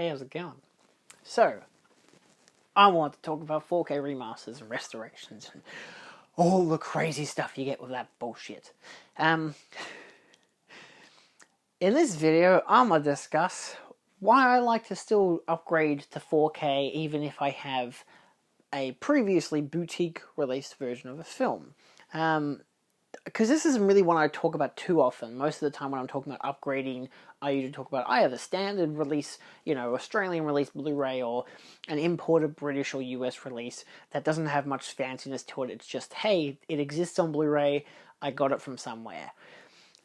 Hey, how's it going? So, I want to talk about 4K remasters and restorations and all the crazy stuff you get with that bullshit. In this video, I'm going to discuss why I like to still upgrade to 4K even if I have a previously boutique released version of a film. Because this isn't really one I talk about too often. Most of the time when I'm talking about upgrading, I usually talk about either standard release, Australian release Blu-ray, or an imported British or US release that doesn't have much fanciness to it. It's just, hey, it exists on Blu-ray, I got it from somewhere.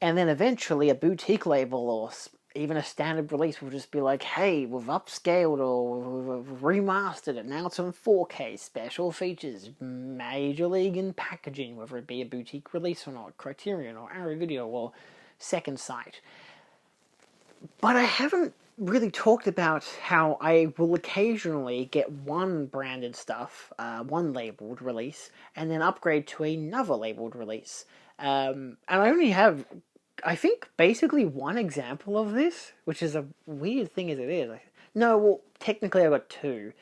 And then eventually a boutique label or even a standard release will just be like, hey, we've upscaled or we've remastered it, now it's on 4K, special features, major league in packaging, whether it be a boutique release or not, Criterion or Arrow Video or Second Sight. But I haven't really talked about how I will occasionally get one branded stuff, one labeled release, and then upgrade to another labeled release. And I only have, I think, basically one example of this, which is a weird thing as it is. No, well, technically I've got two.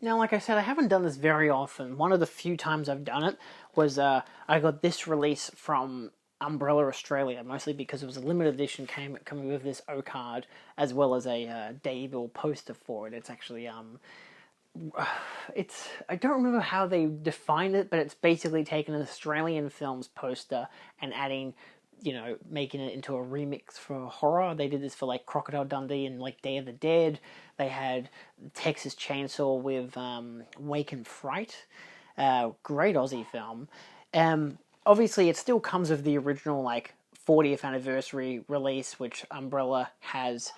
Now, like I said, I haven't done this very often. One of the few times I've done it was I got this release from Umbrella Australia, mostly because it was a limited edition coming with this O-card, as well as a debut poster for it. It's actually, I don't remember how they defined it, but it's basically taken an Australian film's poster and adding, making it into a remix for horror. They did this for like Crocodile Dundee and like Day of the Dead. They had Texas Chainsaw with Wake and Fright. Great Aussie film. Obviously, it still comes with the original, 40th anniversary release, which Umbrella has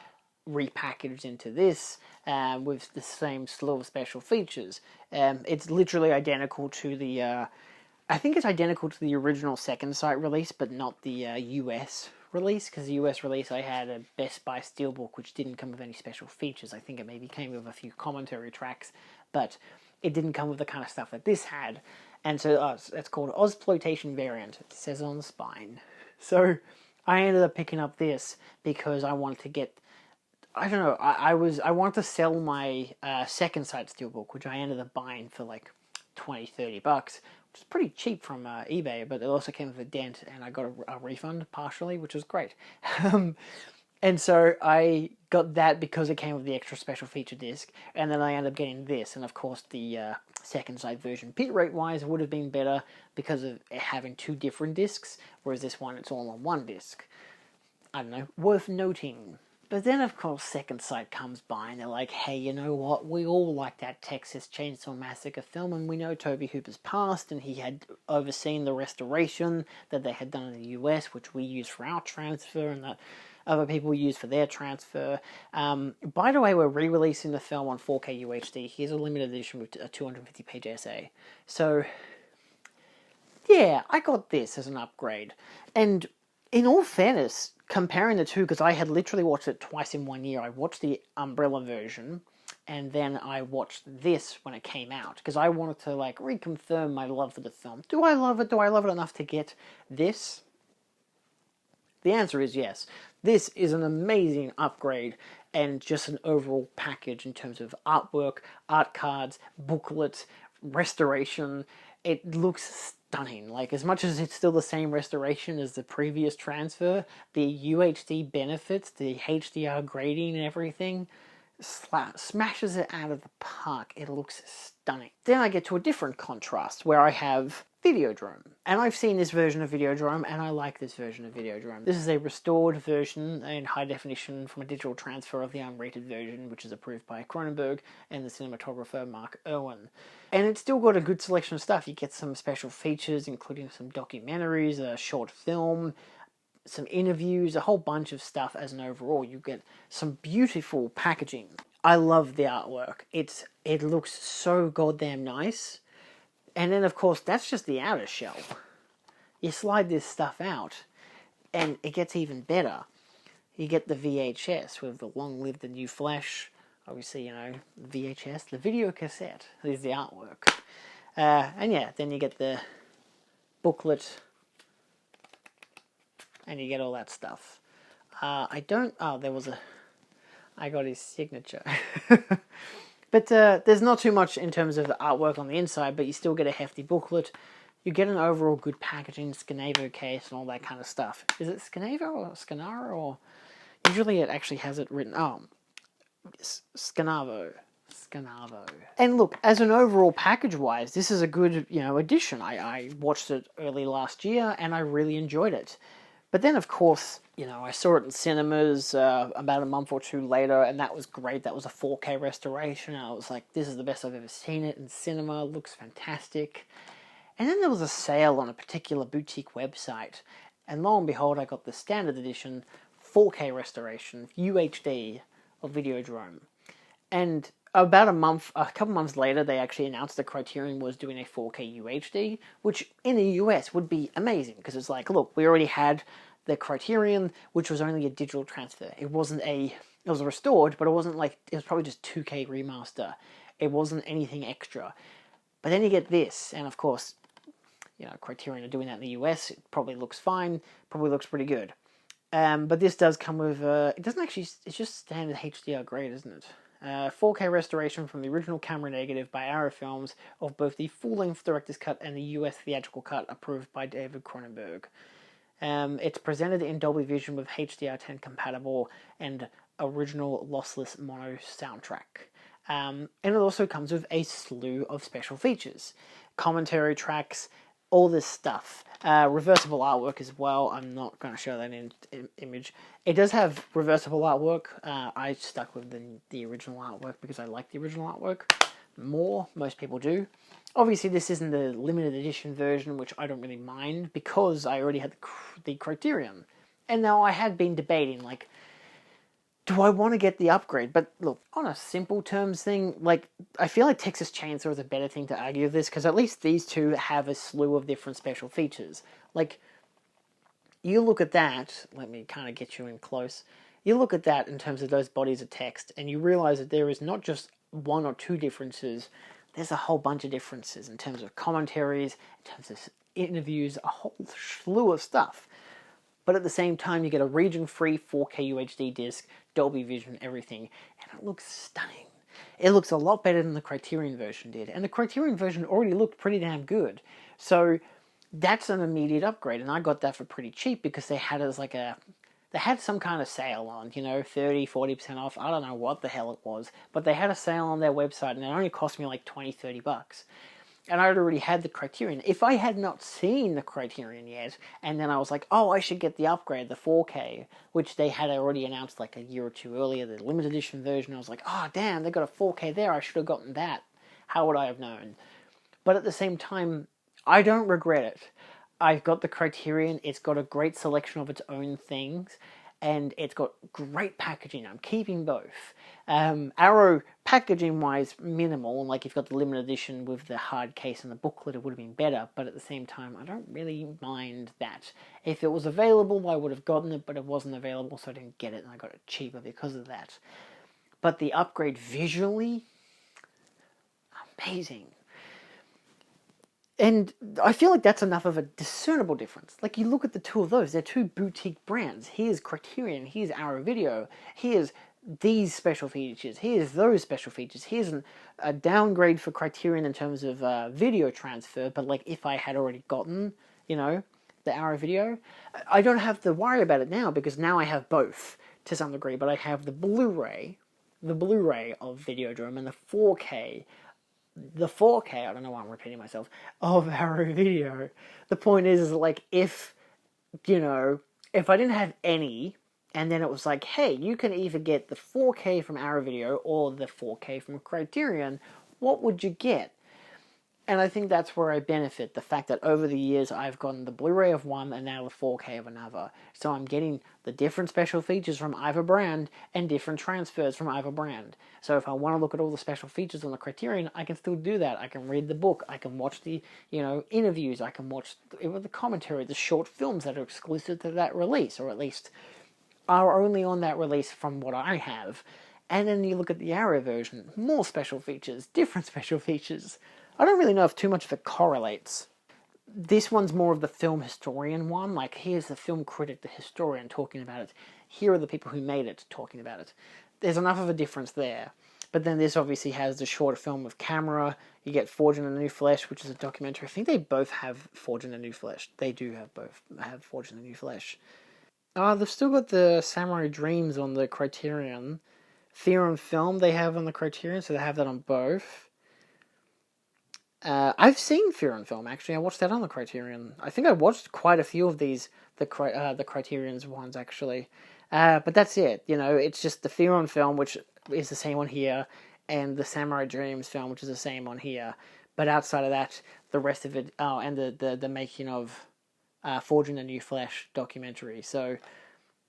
repackaged into this, with the same slew of special features. It's literally identical to the, I think it's identical to the original Second Sight release, but not the US release, because the US release I had a Best Buy Steelbook, which didn't come with any special features. I think it maybe came with a few commentary tracks, but it didn't come with the kind of stuff that this had. And so it's called Ozploitation Variant. It says on the spine. So I ended up picking up this because I wanted to get, I don't know, I wanted to sell my Second Sight Steelbook, which I ended up buying for like $20-30, which is pretty cheap from eBay, but it also came with a dent, and I got a refund partially, which was great. And so I got that because it came with the extra special feature disc, and then I ended up getting this, and of course the Second Sight version, bit rate wise, would have been better because of it having two different discs, whereas this one, it's all on one disc. I don't know, worth noting. But then, of course, Second Sight comes by and they're like, hey, you know what? We all like that Texas Chainsaw Massacre film, and we know Tobe Hooper's passed, and he had overseen the restoration that they had done in the US, which we used for our transfer, and that other people use for their transfer. By the way, we're re-releasing the film on 4K UHD. Here's a limited edition with a 250-page essay. So, yeah, I got this as an upgrade. And in all fairness, comparing the two, because I had literally watched it twice in 1 year. I watched the Umbrella version, and then I watched this when it came out, because I wanted to reconfirm my love for the film. Do I love it? Do I love it enough to get this? The answer is yes. This is an amazing upgrade and just an overall package in terms of artwork, art cards, booklets, restoration. It looks stunning. As much as it's still the same restoration as the previous transfer, the UHD benefits, the HDR grading and everything, smashes it out of the park. It looks stunning. Then I get to a different contrast where I have Videodrome. And I've seen this version of Videodrome, and I like this version of Videodrome. This is a restored version in high definition from a digital transfer of the unrated version, which is approved by Cronenberg and the cinematographer Mark Irwin. And it's still got a good selection of stuff. You get some special features, including some documentaries, a short film, some interviews, a whole bunch of stuff as an overall. You get some beautiful packaging. I love the artwork. It looks so goddamn nice. And then, of course, that's just the outer shell. You slide this stuff out, and it gets even better. You get the VHS with the long-lived the new flesh. Obviously, VHS, the video cassette, is the artwork. And yeah, then you get the booklet, and you get all that stuff. There was a I got his signature. But there's not too much in terms of the artwork on the inside, but you still get a hefty booklet. You get an overall good packaging, Scanavo case, and all that kind of stuff. Is it Scanavo or Scanaro? Or usually it actually has it written. Oh, Scanavo. And look, as an overall package-wise, this is a good, addition. I watched it early last year, and I really enjoyed it. But then, of course, I saw it in cinemas about a month or two later, and that was great. That was a 4K restoration. I was like, this is the best I've ever seen it in cinema. It looks fantastic. And then there was a sale on a particular boutique website, and lo and behold, I got the standard edition 4K restoration, UHD, of Videodrome. And about a couple months later, they actually announced that Criterion was doing a 4K UHD, which in the US would be amazing, because it's like, look, we already had the Criterion, which was only a digital transfer. It was restored, but it was probably just 2K remaster. It wasn't anything extra. But then you get this, and of course, Criterion are doing that in the US. It probably looks fine, probably looks pretty good. But this does come with, it doesn't actually, it's just standard HDR grade, isn't it? 4K restoration from the original camera negative by Arrow Films of both the full-length director's cut and the US theatrical cut approved by David Cronenberg. It's presented in Dolby Vision with HDR10 compatible and original lossless mono soundtrack. And it also comes with a slew of special features. Commentary tracks, all this stuff. Reversible artwork as well. I'm not going to show that in image. It does have reversible artwork. I stuck with the original artwork because I like the original artwork more. Most people do. Obviously, this isn't the limited edition version, which I don't really mind because I already had the Criterion. And now I had been debating, like, do I want to get the upgrade? But look, on a simple terms thing, like, I feel like Texas Chainsaw is a better thing to argue this, because at least these two have a slew of different special features. Like, you look at that, let me kind of get you in close, you look at that in terms of those bodies of text, and you realize that there is not just one or two differences, there's a whole bunch of differences in terms of commentaries, in terms of interviews, a whole slew of stuff. But at the same time, you get a region-free 4K UHD disc, Dolby Vision, everything, and it looks stunning. It looks a lot better than the Criterion version did, and the Criterion version already looked pretty damn good. So that's an immediate upgrade, and I got that for pretty cheap because they had it as like they had some kind of sale on, 30, 40% off. I don't know what the hell it was, but they had a sale on their website, and it only cost me like 20, 30 bucks. And I already had the Criterion. If I had not seen the Criterion yet, and then I was like, oh, I should get the upgrade, the 4K, which they had already announced like a year or two earlier, the limited edition version, I was like, oh, damn, they got a 4K there, I should have gotten that. How would I have known? But at the same time, I don't regret it. I've got the Criterion, it's got a great selection of its own things, and it's got great packaging. I'm keeping both. Arrow, packaging-wise, minimal. Like, if you've got the limited edition with the hard case and the booklet, it would have been better. But at the same time, I don't really mind that. If it was available, I would have gotten it, but it wasn't available, so I didn't get it, and I got it cheaper because of that. But the upgrade visually, amazing. And I feel like that's enough of a discernible difference. Like, you look at the two of those, they're two boutique brands. Here's Criterion, here's Arrow Video, here's these special features, here's those special features, here's a downgrade for Criterion in terms of video transfer, but like, if I had already gotten, the Arrow Video, I don't have to worry about it now, because now I have both, to some degree, but I have the Blu-ray of Videodrome, and the 4K, I don't know why I'm repeating myself, of Arrow Video. The point is like, if I didn't have any, and then it was like, hey, you can either get the 4K from Arrow Video or the 4K from Criterion, what would you get? And I think that's where I benefit, the fact that over the years I've gotten the Blu-ray of one and now the 4K of another. So I'm getting the different special features from either brand and different transfers from either brand. So if I want to look at all the special features on the Criterion, I can still do that. I can read the book, I can watch the interviews, I can watch the commentary, the short films that are exclusive to that release, or at least are only on that release from what I have. And then you look at the Arrow version, more special features, different special features. I don't really know if too much of it correlates. This one's more of the film historian one, like, here's the film critic, the historian, talking about it. Here are the people who made it talking about it. there's enough of a difference there. But then this obviously has the shorter film with camera. You get Forged in the New Flesh, which is a documentary. I think they both have Forged in the New Flesh. They do have Forged in the New Flesh. They've still got the Samurai Dreams on the Criterion. Fear and Film they have on the Criterion, so they have that on both. I've seen Fear and Film, actually. I watched that on the Criterion. I think I watched quite a few of these, the Criterion's ones, actually. But that's it, it's just the Fear and Film, which is the same one here, and the Samurai Dreams film, which is the same one here. But outside of that, the rest of it, and the making of Forging the New Flesh documentary. So,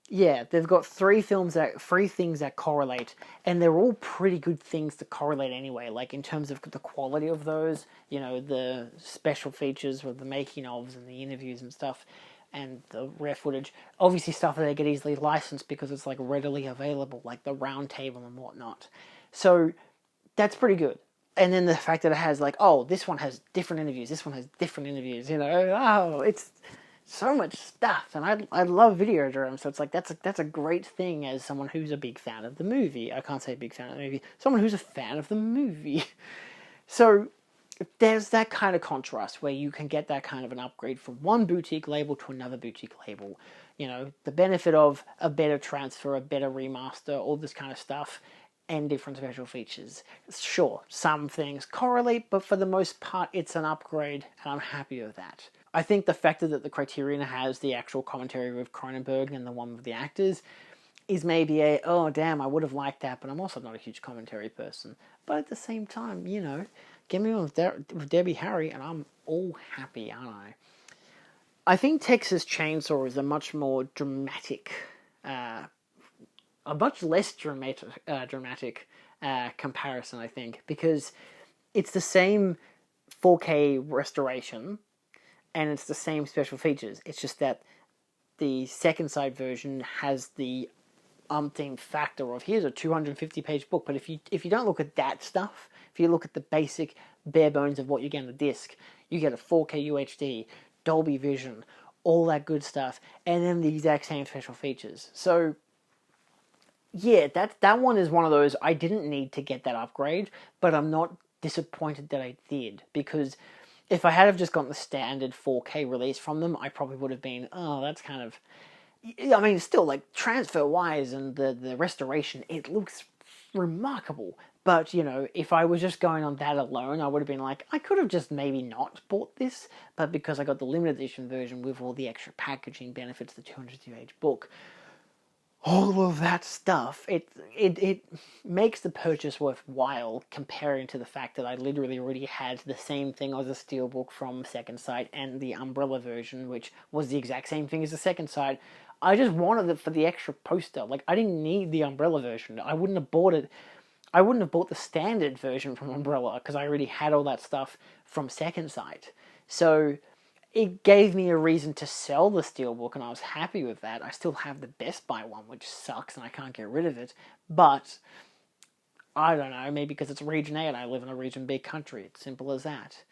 yeah, they've got three things that correlate, and they're all pretty good things to correlate anyway, like in terms of the quality of those, the special features with the making ofs and the interviews and stuff, and the rare footage. Obviously stuff that they get easily licensed because it's like readily available, like the round table and whatnot. So that's pretty good. And then the fact that it has like, oh, this one has different interviews, this one has different interviews, it's so much stuff. And I love Videodrome, so it's like that's a great thing as someone who's a big fan of the movie. I can't say big fan of the movie. Someone who's a fan of the movie. So there's that kind of contrast where you can get that kind of an upgrade from one boutique label to another boutique label. The benefit of a better transfer, a better remaster, all this kind of stuff, and different special features. Sure, some things correlate, but for the most part, it's an upgrade, and I'm happy with that. I think the fact that the Criterion has the actual commentary with Cronenberg and the one with the actors is maybe oh damn, I would have liked that, but I'm also not a huge commentary person. But at the same time, get me on with Debbie Harry, and I'm all happy, aren't I? I think Texas Chainsaw is a much more dramatic, a much less dramatic comparison, I think, because it's the same 4K restoration, and it's the same special features. It's just that the second side version has the umpteenth factor of here's a 250-page book, but if you don't look at that stuff, if you look at the basic bare bones of what you get on the disc, you get a 4K UHD, Dolby Vision, all that good stuff, and then the exact same special features. So yeah, that one is one of those, I didn't need to get that upgrade, but I'm not disappointed that I did, because if I had have just gotten the standard 4K release from them, I probably would have been, oh, that's kind of, I mean, still, like, transfer-wise and the restoration, it looks remarkable. But, if I was just going on that alone, I would have been like, I could have just maybe not bought this, but because I got the limited edition version with all the extra packaging benefits, the 200-page book, all of that stuff, it makes the purchase worthwhile comparing to the fact that I literally already had the same thing as a steelbook from Second Sight and the Umbrella version, which was the exact same thing as the Second Sight. I just wanted it for the extra poster. Like, I didn't need the Umbrella version. I wouldn't have bought it. I wouldn't have bought the standard version from Umbrella because I already had all that stuff from Second Sight. So it gave me a reason to sell the steelbook, and I was happy with that. I still have the Best Buy one, which sucks, and I can't get rid of it. But I don't know, maybe because it's Region A and I live in a Region B country. It's simple as that.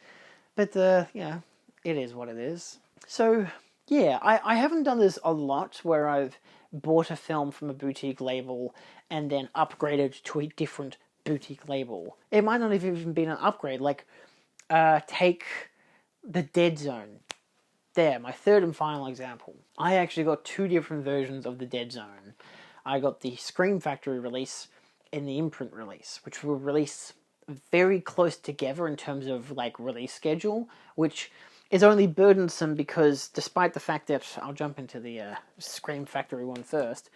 But it is what it is. So yeah, I haven't done this a lot where I've bought a film from a boutique label and then upgraded to a different boutique label. It might not have even been an upgrade. Like, take The Dead Zone. There, my third and final example. I actually got two different versions of The Dead Zone. I got the Scream Factory release and the imprint release, which were released very close together in terms of like release schedule, which is only burdensome because despite the fact that, I'll jump into the Scream Factory one first,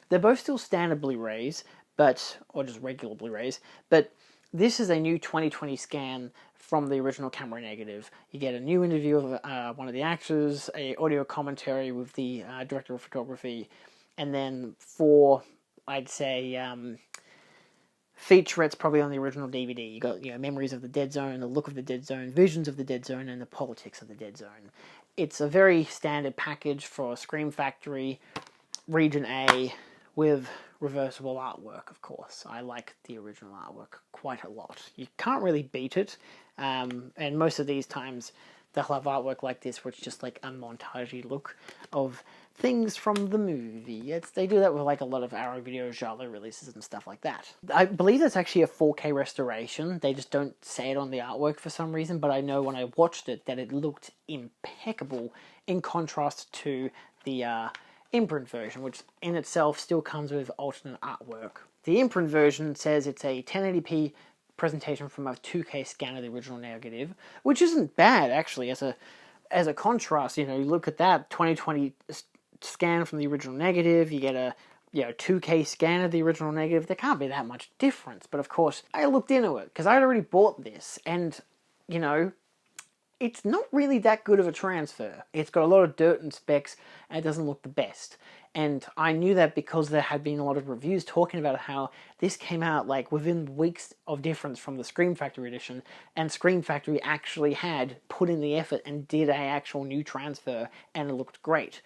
they're both still standard Blu-rays, or just regular Blu-rays, but this is a new 2020 scan from the original camera negative. You get a new interview of one of the actors, a audio commentary with the director of photography, and then four, I'd say, featurettes probably on the original DVD. You got Memories of the Dead Zone, The Look of the Dead Zone, Visions of the Dead Zone, and The Politics of the Dead Zone. It's a very standard package for Scream Factory, Region A, with reversible artwork, of course. I like the original artwork quite a lot. You can't really beat it, and most of these times they'll have artwork like this, which is just like a montagey look of things from the movie. They do that with like a lot of Arrow Video genre releases and stuff like that. I believe that's actually a 4K restoration. They just don't say it on the artwork for some reason, but I know when I watched it that it looked impeccable in contrast to the imprint version, which in itself still comes with alternate artwork. The imprint version says it's a 1080p presentation from a 2K scan of the original negative, which isn't bad actually as a contrast. You look at that 2020 scan from the original negative, you get a 2K scan of the original negative. There can't be that much difference. But of course, I looked into it because I'd already bought this, and it's not really that good of a transfer. It's got a lot of dirt and specks, and it doesn't look the best. And I knew that because there had been a lot of reviews talking about how this came out like within weeks of difference from the Scream Factory edition, and Scream Factory actually had put in the effort and did a actual new transfer, and it looked great.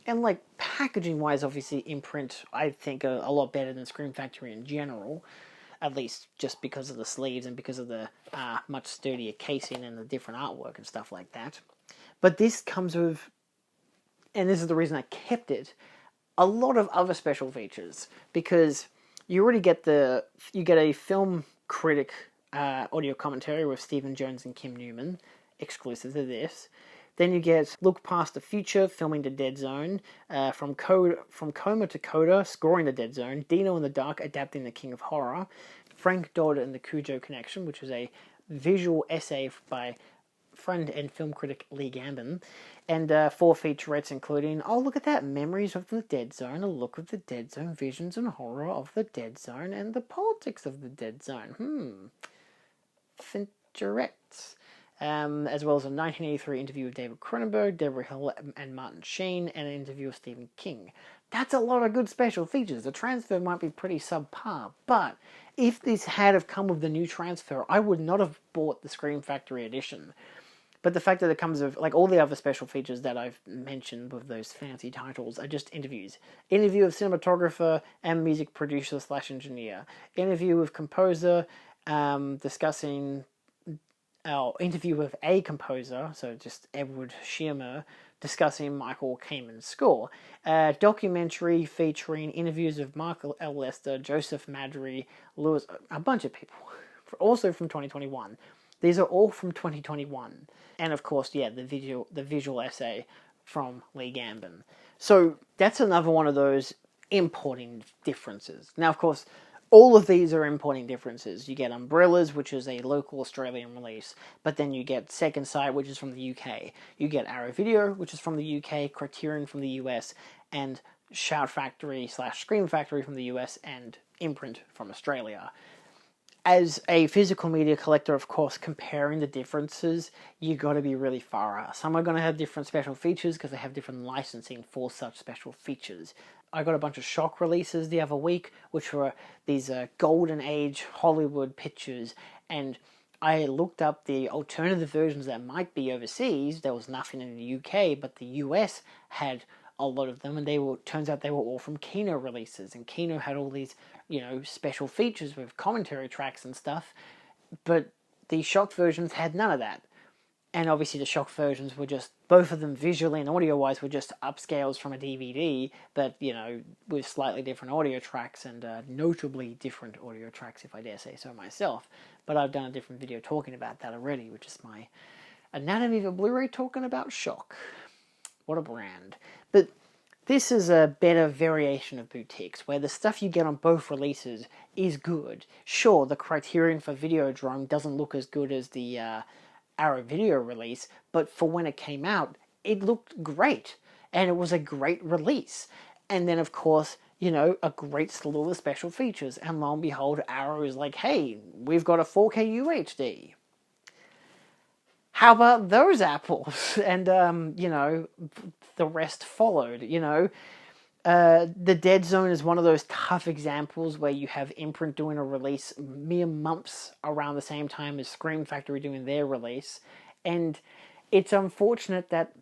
And like packaging wise, obviously imprint I think a lot better than Scream Factory in general, at least just because of the sleeves and because of the much sturdier casing and the different artwork and stuff like that. But this comes with, and this is the reason I kept it, a lot of other special features, because you already get a film critic audio commentary with Stephen Jones and Kim Newman, exclusive to this. Then you get Look Past the Future, filming the Dead Zone, from Coma to Coda, scoring the Dead Zone, Dino in the Dark, adapting the King of Horror, Frank Dodd and the Cujo Connection, which is a visual essay by friend and film critic Lee Gambin, and 4 featurettes including, oh look at that, Memories of the Dead Zone, A Look of the Dead Zone, Visions and Horror of the Dead Zone, and The Politics of the Dead Zone. Featurettes. As well as a 1983 interview with David Cronenberg, Deborah Hill and Martin Sheen, and an interview with Stephen King. That's a lot of good special features. The transfer might be pretty subpar, but if this had have come with the new transfer, I would not have bought the Scream Factory edition. But the fact that it comes with, like all the other special features that I've mentioned with those fancy titles, are just interviews. Interview with cinematographer and music producer / engineer. Interview with composer, discussing our interview with a composer, so just Edward Shearmer, discussing Michael Kamen's score. Documentary featuring interviews of Mark L. Lester, Joseph Madry, Lewis, a bunch of people, also from 2021. These are all from 2021. And of course, the visual essay from Lee Gambin. So that's another one of those importing differences. Now, of course, all of these are importing differences. You get Umbrellas, which is a local Australian release, but then you get Second Sight, which is from the UK. You get Arrow Video, which is from the UK, Criterion from the US, and Shout Factory / Scream Factory from the US, and Imprint from Australia. As a physical media collector, of course, comparing the differences, you got to be really thorough. Some are going to have different special features because they have different licensing for such special features. I got a bunch of shock releases the other week, which were these golden age Hollywood pictures, and I looked up the alternative versions that might be overseas. There was nothing in the UK, but the US had a lot of them, and turns out they were all from Kino releases, and Kino had all these, special features with commentary tracks and stuff, but the shock versions had none of that. And obviously the shock versions were just, both of them visually and audio-wise were just upscales from a DVD, but, with slightly different audio tracks and notably different audio tracks, if I dare say so myself. But I've done a different video talking about that already, which is my Anatomy of a Blu-ray talking about shock. What a brand. But this is a better variation of boutiques, where the stuff you get on both releases is good. Sure, the Criterion for Videodrome doesn't look as good as the Arrow Video release, but for when it came out, it looked great, and it was a great release. And then, of course, a great slew of special features, and lo and behold, Arrow is like, hey, we've got a 4K UHD. How about those apples? And, the rest followed, The Dead Zone is one of those tough examples where you have Imprint doing a release mere months around the same time as Scream Factory doing their release. And it's unfortunate that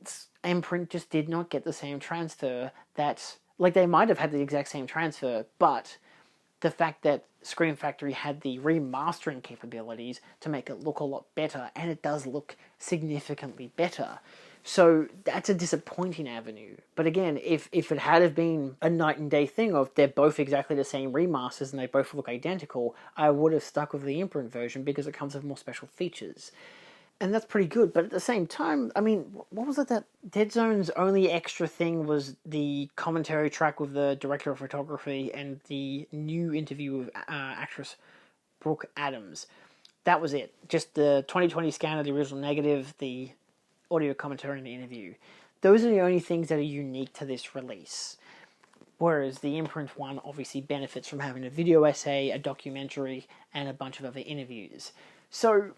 Imprint just did not get the same transfer they might have had the exact same transfer, but the fact that Scream Factory had the remastering capabilities to make it look a lot better, and it does look significantly better. So that's a disappointing avenue. But again, if it had have been a night and day thing of they're both exactly the same remasters and they both look identical, I would have stuck with the imprint version because it comes with more special features. And that's pretty good, but at the same time, I mean, what was it that Dead Zone's only extra thing was the commentary track with the director of photography and the new interview with actress Brooke Adams. That was it. Just the 2020 scan of the original negative, the audio commentary, and the interview. Those are the only things that are unique to this release. Whereas the imprint one obviously benefits from having a video essay, a documentary, and a bunch of other interviews. So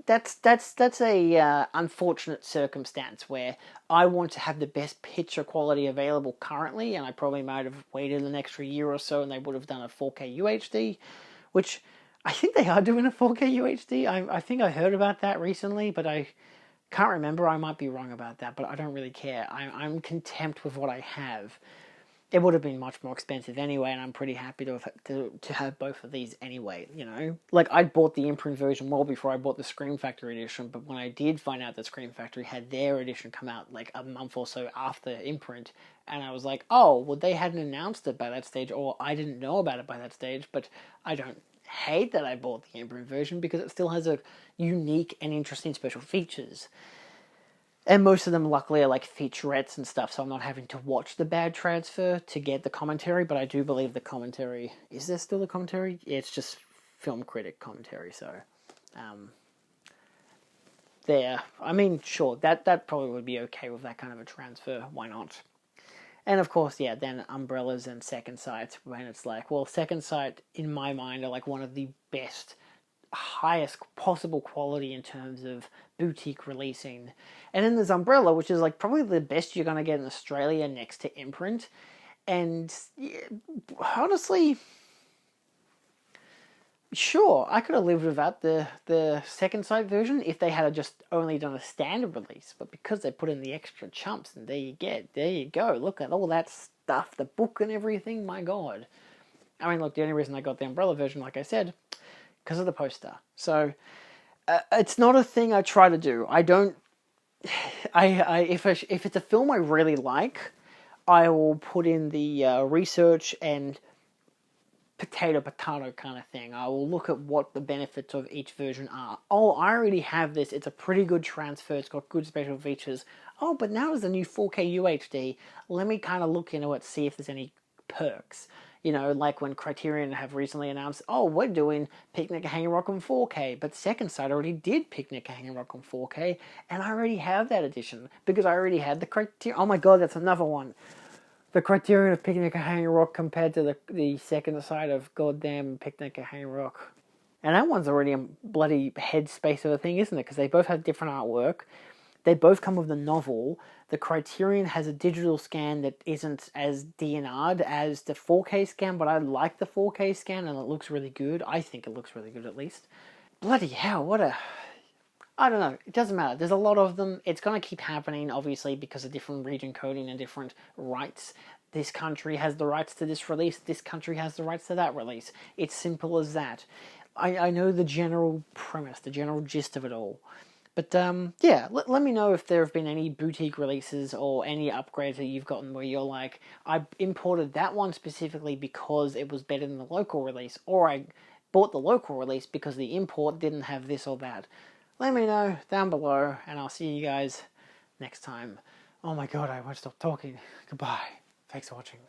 that's a unfortunate circumstance where I want to have the best picture quality available currently, and I probably might have waited an extra year or so and they would have done a 4K UHD, which I think they are doing a 4K UHD. I think I heard about that recently, but I can't remember. I might be wrong about that, but I don't really care. I'm content with what I have. It would have been much more expensive anyway, and I'm pretty happy to have both of these anyway, you know? Like, I bought the imprint version well before I bought the Scream Factory edition, but when I did find out that Scream Factory had their edition come out, like, a month or so after imprint, and I was like, oh, well, they hadn't announced it by that stage, or I didn't know about it by that stage, but I don't hate that I bought the imprint version because it still has a unique and interesting special features. And most of them, luckily, are like featurettes and stuff, so I'm not having to watch the bad transfer to get the commentary, but I do believe the commentary... Is there still a commentary? It's just film critic commentary, so... there. I mean, sure, that probably would be okay with that kind of a transfer. Why not? And of course, yeah, then Umbrellas and Second Sight, when it's like, well, Second Sight, in my mind, are like one of the best, highest possible quality in terms of boutique releasing. And then there's Umbrella, which is like probably the best you're going to get in Australia next to imprint. And yeah, honestly, sure, I could have lived without the Second Sight version if they had just only done a standard release. But because they put in the extra chumps, and there you go. Look at all that stuff, the book and everything, my god. I mean, look, the only reason I got the Umbrella version, like I said, because of the poster. So, it's not a thing I try to do. I don't... if it's a film I really like, I will put in the research and potato kind of thing. I will look at what the benefits of each version are. Oh, I already have this. It's a pretty good transfer. It's got good special features. Oh, but now there's a new 4K UHD. Let me kind of look into it, see if there's any perks. You know, like when Criterion have recently announced, oh, we're doing Picnic at Hanging Rock on 4K, but Second Sight already did Picnic at Hanging Rock on 4K, and I already have that edition, because I already had the Criterion. Oh my god, that's another one. The Criterion of Picnic at Hanging Rock compared to the Second Sight of goddamn Picnic at Hanging Rock. And that one's already a bloody headspace of a thing, isn't it? Because they both have different artwork. They both come with a novel. The Criterion has a digital scan that isn't as DNR'd as the 4K scan, but I like the 4K scan and it looks really good. I think it looks really good, at least. Bloody hell, what a... I don't know, it doesn't matter. There's a lot of them. It's going to keep happening, obviously, because of different region coding and different rights. This country has the rights to this release. This country has the rights to that release. It's simple as that. I know the general premise, the general gist of it all. But, yeah, let me know if there have been any boutique releases or any upgrades that you've gotten where you're like, I imported that one specifically because it was better than the local release, or I bought the local release because the import didn't have this or that. Let me know down below, and I'll see you guys next time. Oh my god, I won't stop talking. Goodbye. Thanks for watching.